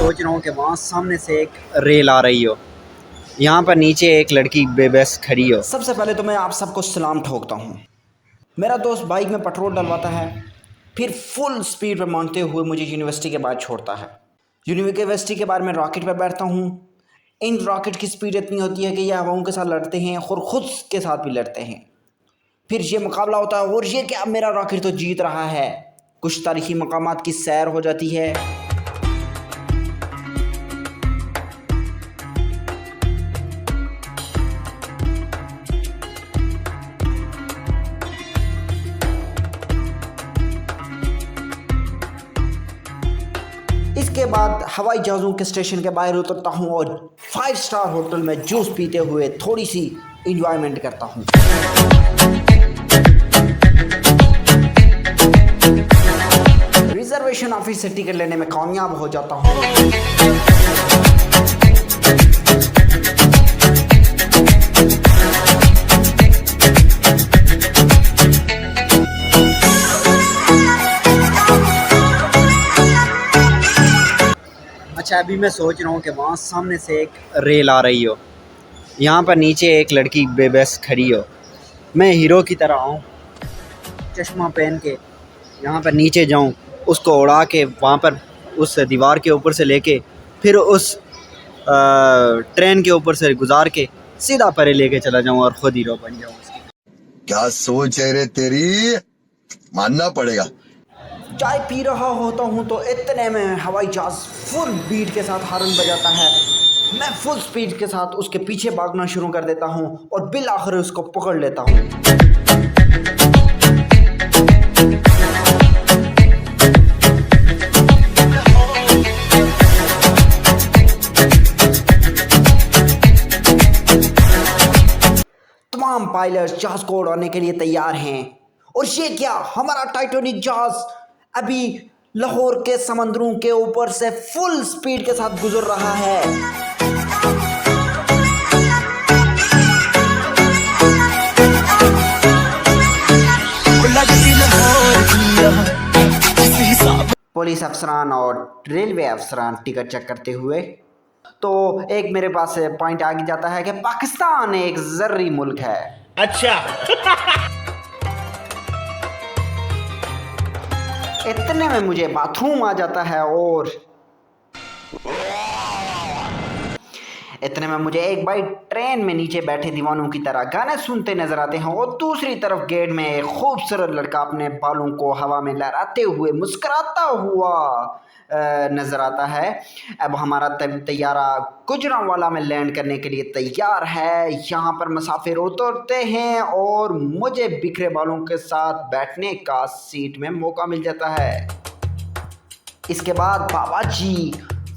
सोच रहा हूँ कि वहाँ सामने से एक रेल आ रही हो, यहाँ पर नीचे एक लड़की बेबस खड़ी हो। सबसे पहले तो मैं आप सबको सलाम ठोकता हूँ। मेरा दोस्त बाइक में पेट्रोल डलवाता है, फिर फुल स्पीड पर मांगते हुए मुझे यूनिवर्सिटी के बाद छोड़ता है। यूनिवर्सिटी के बाद मैं रॉकेट पर बैठता हूँ। इन रॉकेट की स्पीड इतनी होती है कि ये हवाओं के साथ लड़ते हैं और ख़ुद के साथ भी लड़ते हैं। फिर ये मुकाबला होता है और ये क्या, मेरा रॉकेट तो जीत रहा है। कुछ तारीखी मकामात की सैर हो जाती है। इसके बाद हवाई जहाज़ों के स्टेशन के बाहर उतरता हूँ और 5 स्टार होटल में जूस पीते हुए थोड़ी सी इंजॉयमेंट करता हूँ। रिजर्वेशन ऑफिस से टिकट लेने में कामयाब हो जाता हूँ। अच्छा, अभी मैं सोच रहा हूँ कि वहाँ सामने से एक रेल आ रही हो, यहाँ पर नीचे एक लड़की बेबस खड़ी हो। मैं हीरो की तरह आऊँ, चश्मा पहन के यहाँ पर नीचे जाऊँ, उसको उड़ा के वहाँ पर उस दीवार के ऊपर से लेके फिर उस ट्रेन के ऊपर से गुजार के सीधा परे लेके चला जाऊँ और ख़ुद हीरो बन जाऊँ। क्या सोच है रे तेरी, मानना पड़ेगा। चाय पी रहा होता हूँ तो इतने में हवाई जहाज फुल बीट के साथ हॉर्न बजाता है। मैं फुल स्पीड के साथ उसके पीछे भागना शुरू कर देता हूँ और बिल आखिर उसको पकड़ लेता हूँ। तमाम पायलट जहाज को उड़ाने के लिए तैयार हैं और ये क्या, हमारा टाइटैनिक जहाज अभी लाहौर के समंदरों के ऊपर से फुल स्पीड के साथ गुजर रहा है। पुलिस अफसरान और रेलवे अफसरान टिकट चेक करते हुए तो एक मेरे पास पॉइंट आ जाता है कि पाकिस्तान एक जर्री मुल्क है। अच्छा। इतने में मुझे बाथरूम आ जाता है और इतने में मुझे एक भाई ट्रेन में नीचे बैठे दीवानों की तरह गाने सुनते नजर आते हैं और दूसरी तरफ गेट में एक खूबसूरत लड़का अपने बालों को हवा में लहराते हुए मुस्कुराता हुआ नजर आता है। अब हमारा तैयारा गुजरांवाला में लैंड करने के लिए तैयार है। यहाँ पर मुसाफिर उतरते हैं और मुझे बिखरे बालों के साथ बैठने का सीट में मौका मिल जाता है। इसके बाद बाबा जी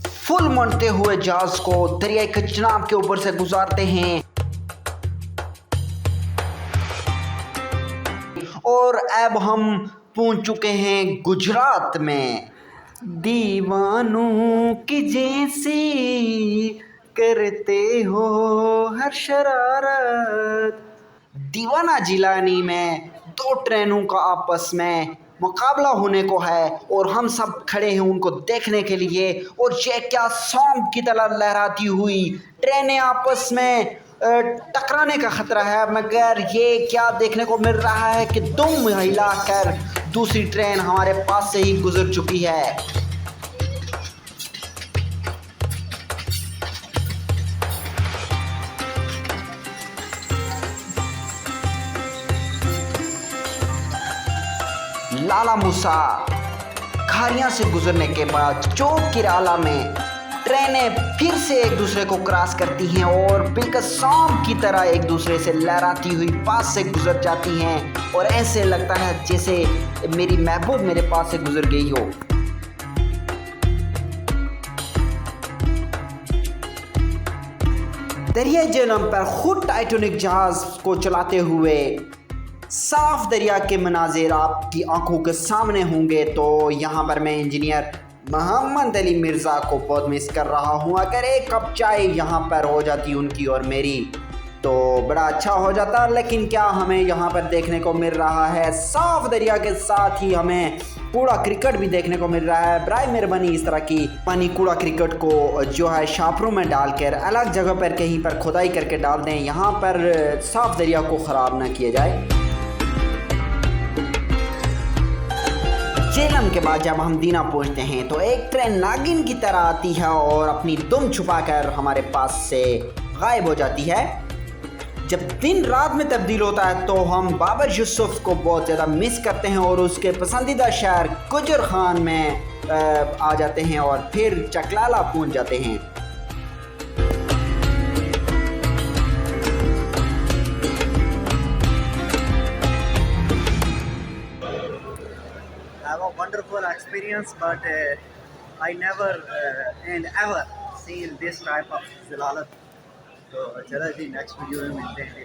फुल मंडते हुए जहाज को दरियाई कचनाब के ऊपर से गुजारते हैं और अब हम पहुंच चुके हैं गुजरात में। दीवानों की जैसी करते हो हर शरारत। दीवाना जिलानी में 2 ट्रेनों का आपस में मुकाबला होने को है और हम सब खड़े हैं उनको देखने के लिए। और ये क्या, सॉन्ग की तरह लहराती हुई ट्रेनें आपस में टकराने का खतरा है, मगर ये क्या देखने को मिल रहा है कि दुम हिलाकर दूसरी ट्रेन हमारे पास से ही गुजर चुकी है। लाला मूसा खारियां से गुजरने के बाद चौक किराला में ट्रेनें फिर से एक दूसरे को क्रॉस करती हैं और बिल्कुल शाम की तरह एक दूसरे से लहराती हुई पास से गुजर जाती हैं और ऐसे लगता है जैसे मेरी महबूब मेरे पास से गुजर गई हो। दरियाई जन्म पर खुद टाइटैनिक जहाज को चलाते हुए साफ दरिया के मनाजिर आपकी आंखों के सामने होंगे तो यहाँ पर मैं इंजीनियर मोहम्मद अली मिर्ज़ा को बहुत मिस कर रहा हूँ। अगर एक कप चाय यहाँ पर हो जाती उनकी और मेरी तो बड़ा अच्छा हो जाता, लेकिन क्या हमें यहाँ पर देखने को मिल रहा है, साफ दरिया के साथ ही हमें कूड़ा क्रिकेट भी देखने को मिल रहा है। बराए मेहरबानी इस तरह की पानी कूड़ा क्रिकेट को जो है शापरों में डालकर अलग जगह पर कहीं पर खुदाई करके डाल दें, यहाँ पर साफ दरिया को ख़राब ना किया जाए। झेलम के बाद जब हम दीना पहुंचते हैं तो एक ट्रेन नागिन की तरह आती है और अपनी दुम छुपाकर हमारे पास से गायब हो जाती है। जब दिन रात में तब्दील होता है तो हम बाबर यूसुफ को बहुत ज़्यादा मिस करते हैं और उसके पसंदीदा शहर गुजर खान में आ जाते हैं और फिर चकलाला पहुंच जाते हैं। I have a wonderful experience, but I never and ever seen this type of zilalat. तो चलो जी नेक्स्ट वीडियो में मिलते हैं।